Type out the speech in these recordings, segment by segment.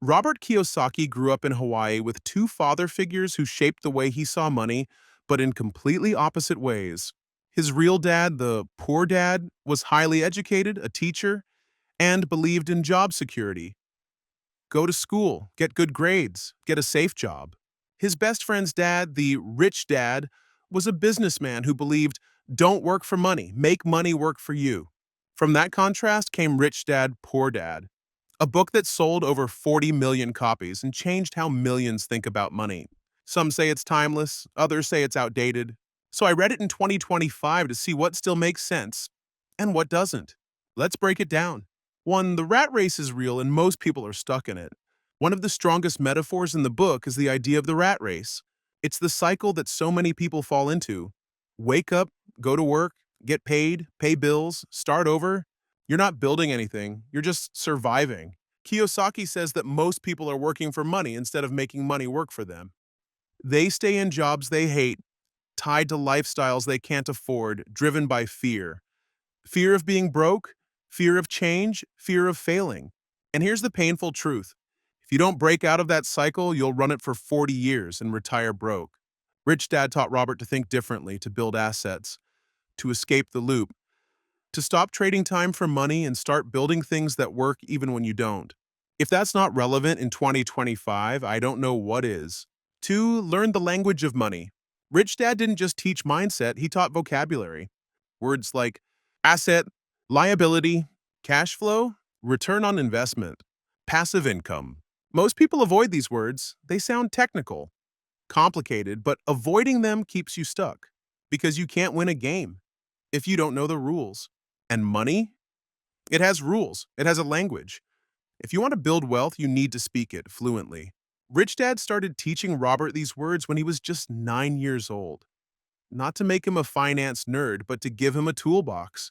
Robert Kiyosaki grew up in Hawaii with two father figures who shaped the way he saw money, but in completely opposite ways. His real dad, the poor dad, was highly educated, a teacher, and believed in job security. Go to school, get good grades, get a safe job. His best friend's dad, the rich dad, was a businessman who believed, don't work for money, make money work for you. From that contrast came Rich Dad, Poor Dad, a book that sold over 40 million copies and changed how millions think about money. Some say it's timeless, others say it's outdated. So I read it in 2025 to see what still makes sense and what doesn't. Let's break it down. 1. The rat race is real and most people are stuck in it. One of the strongest metaphors in the book is the idea of the rat race. It's the cycle that so many people fall into. Wake up, go to work, get paid, pay bills, start over. You're not building anything, you're just surviving. Kiyosaki says that most people are working for money instead of making money work for them. They stay in jobs they hate, tied to lifestyles they can't afford, driven by fear. Fear of being broke, fear of change, fear of failing. And here's the painful truth. If you don't break out of that cycle, you'll run it for 40 years and retire broke. Rich Dad taught Robert to think differently, to build assets, to escape the loop, to stop trading time for money and start building things that work even when you don't. If that's not relevant in 2025, I don't know what is. 2. Learn the language of money. Rich Dad didn't just teach mindset, he taught vocabulary. Words like asset, liability, cash flow, return on investment, passive income. Most people avoid these words. They sound technical, complicated, but avoiding them keeps you stuck because you can't win a game if you don't know the rules. And money? It has rules, it has a language. If you want to build wealth, you need to speak it fluently. Rich Dad started teaching Robert these words when he was just 9 years old. Not to make him a finance nerd, but to give him a toolbox.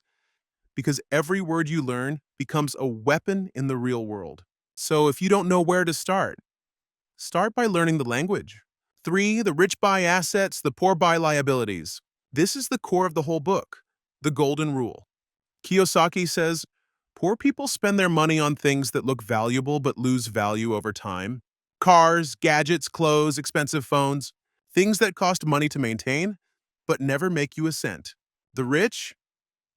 Because every word you learn becomes a weapon in the real world. So if you don't know where to start by learning the language. 3. The rich buy assets, the poor buy liabilities. This is the core of the whole book, the golden rule. Kiyosaki says, poor people spend their money on things that look valuable but lose value over time. Cars, gadgets, clothes, expensive phones, things that cost money to maintain but never make you a cent. The rich,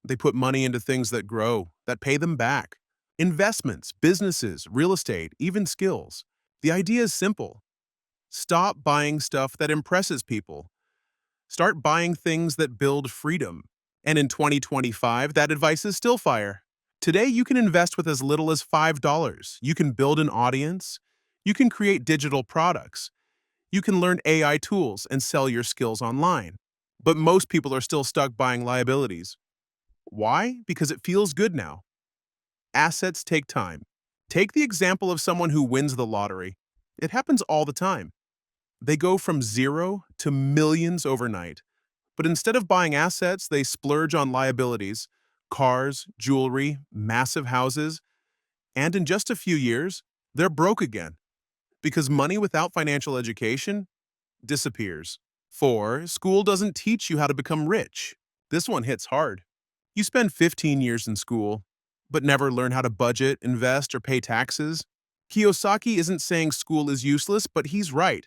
they put money into things that grow, that pay them back. Investments, businesses, real estate, even skills. The idea is simple. Stop buying stuff that impresses people. Start buying things that build freedom. And in 2025, that advice is still fire. Today, you can invest with as little as $5. You can build an audience. You can create digital products. You can learn AI tools and sell your skills online. But most people are still stuck buying liabilities. Why? Because it feels good now. Assets take time. Take the example of someone who wins the lottery. It happens all the time. They go from zero to millions overnight. But instead of buying assets, they splurge on liabilities, cars, jewelry, massive houses, and in just a few years, they're broke again. Because money without financial education disappears. 4. School doesn't teach you how to become rich. This one hits hard. You spend 15 years in school, but never learn how to budget, invest, or pay taxes. Kiyosaki isn't saying school is useless, but he's right.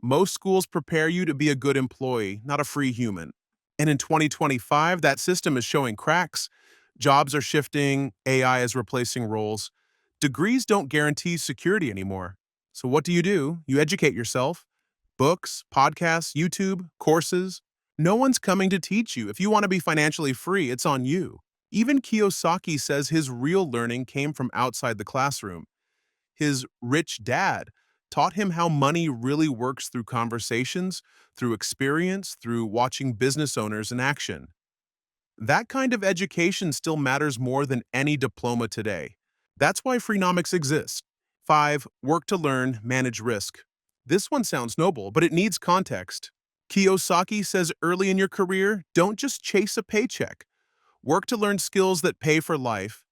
Most schools prepare you to be a good employee, not a free human. And in 2025, that system is showing cracks. Jobs are shifting, AI is replacing roles. Degrees don't guarantee security anymore. So what do? You educate yourself. Books, podcasts, YouTube, courses. No one's coming to teach you. If you want to be financially free, it's on you. Even Kiyosaki says his real learning came from outside the classroom. His rich dad taught him how money really works through conversations, through experience, through watching business owners in action. That kind of education still matters more than any diploma today. That's why Freenomics exists. 5. Work to learn, manage risk. This one sounds noble, but it needs context. Kiyosaki says early in your career, don't just chase a paycheck. Work to learn skills that pay for life,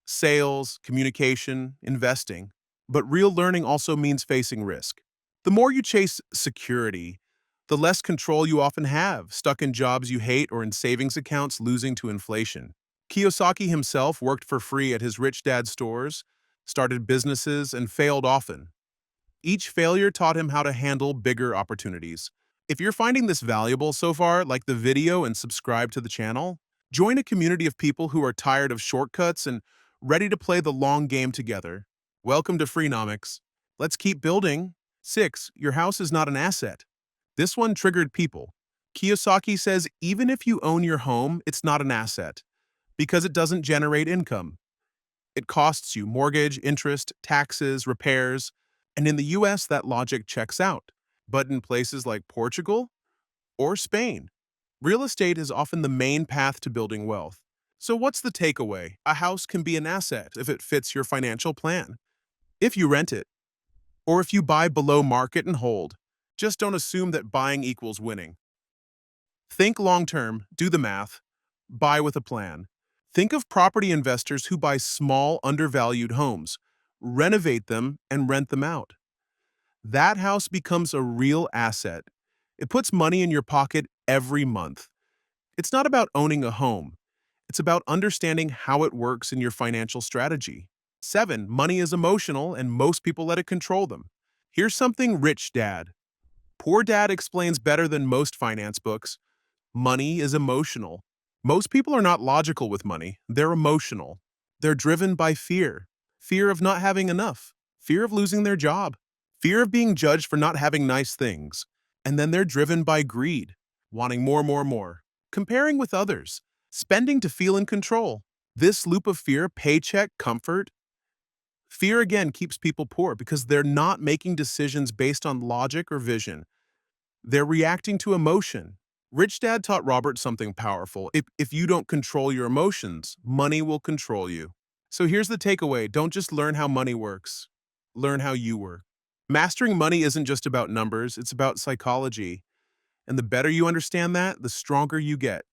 sales, communication, investing. But real learning also means facing risk. The more you chase security, the less control you often have, stuck in jobs you hate or in savings accounts losing to inflation. Kiyosaki himself worked for free at his rich dad's stores, started businesses, and failed often. Each failure taught him how to handle bigger opportunities. If you're finding this valuable so far, like the video and subscribe to the channel, join a community of people who are tired of shortcuts and ready to play the long game together. Welcome to Freenomics. Let's keep building. 6. Your house is not an asset. This one triggered people. Kiyosaki says even if you own your home, it's not an asset because it doesn't generate income. It costs you mortgage, interest, taxes, repairs, and in the US, that logic checks out. But in places like Portugal or Spain, real estate is often the main path to building wealth. So what's the takeaway? A house can be an asset if it fits your financial plan. If you rent it, or if you buy below market and hold, just don't assume that buying equals winning. Think long-term, do the math, buy with a plan. Think of property investors who buy small, undervalued homes, renovate them, and rent them out. That house becomes a real asset. It puts money in your pocket every month. It's not about owning a home. It's about understanding how it works in your financial strategy. 7. Money is emotional, and most people let it control them. Here's something Rich Dad. Poor Dad explains better than most finance books. Money is emotional. Most people are not logical with money. They're emotional. They're driven by fear. Fear of not having enough. Fear of losing their job. Fear of being judged for not having nice things. And then they're driven by greed, wanting more, more, more. Comparing with others. Spending to feel in control. This loop of fear, paycheck, comfort. Fear again keeps people poor because they're not making decisions based on logic or vision. They're reacting to emotion. Rich Dad taught Robert something powerful. If you don't control your emotions, money will control you. So here's the takeaway. Don't just learn how money works. Learn how you work. Mastering money isn't just about numbers, it's about psychology. And the better you understand that, the stronger you get.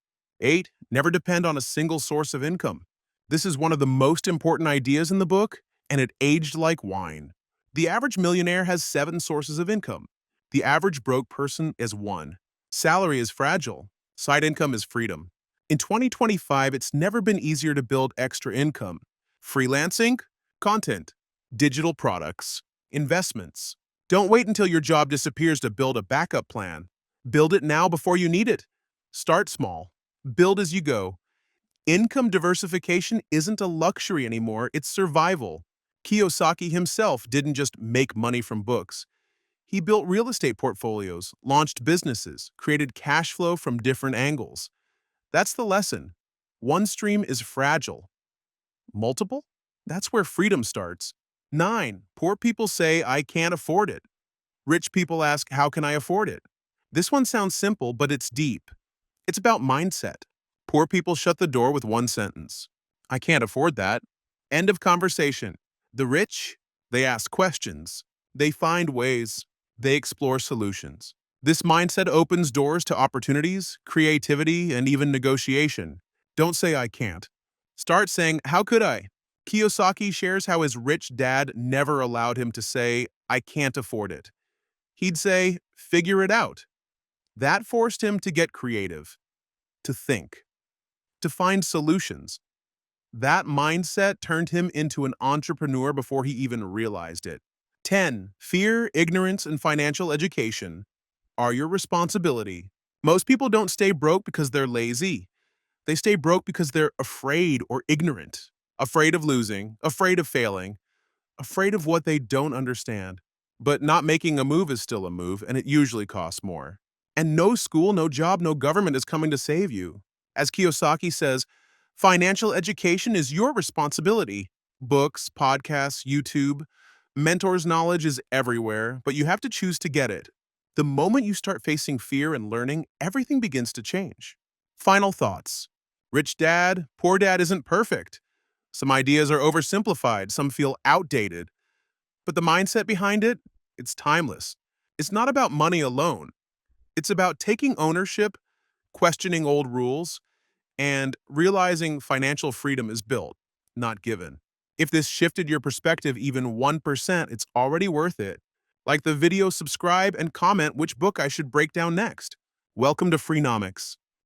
8. Never depend on a single source of income. This is one of the most important ideas in the book, and it aged like wine. The average millionaire has 7 sources of income. The average broke person is 1. Salary is fragile. Side income is freedom. In 2025, it's never been easier to build extra income. Freelancing, content, digital products, investments. Don't wait until your job disappears to build a backup plan. Build it now before you need it. Start small. Build as you go. Income diversification isn't a luxury anymore, it's survival. Kiyosaki himself didn't just make money from books. He built real estate portfolios, launched businesses, created cash flow from different angles. That's the lesson. One stream is fragile. Multiple? That's where freedom starts. 9. Poor people say, I can't afford it. Rich people ask, how can I afford it? This one sounds simple, but it's deep. It's about mindset. Poor people shut the door with one sentence. I can't afford that. End of conversation. The rich, they ask questions. They find ways. They explore solutions. This mindset opens doors to opportunities, creativity, and even negotiation. Don't say I can't. Start saying, how could I? Kiyosaki shares how his rich dad never allowed him to say, I can't afford it. He'd say, figure it out. That forced him to get creative, to think, to find solutions. That mindset turned him into an entrepreneur before he even realized it. 10. Fear, ignorance, and financial education are your responsibility. Most people don't stay broke because they're lazy. They stay broke because they're afraid or ignorant. Afraid of losing, afraid of failing, afraid of what they don't understand. But not making a move is still a move, and it usually costs more. And no school, no job, no government is coming to save you. As Kiyosaki says, financial education is your responsibility. Books, podcasts, YouTube, mentors' knowledge is everywhere, but you have to choose to get it. The moment you start facing fear and learning, everything begins to change. Final thoughts. Rich Dad, Poor Dad isn't perfect. Some ideas are oversimplified, some feel outdated. But the mindset behind it, it's timeless. It's not about money alone. It's about taking ownership, questioning old rules, and realizing financial freedom is built, not given. If this shifted your perspective even 1%, it's already worth it. Like the video, subscribe, and comment which book I should break down next. Welcome to Freenomics.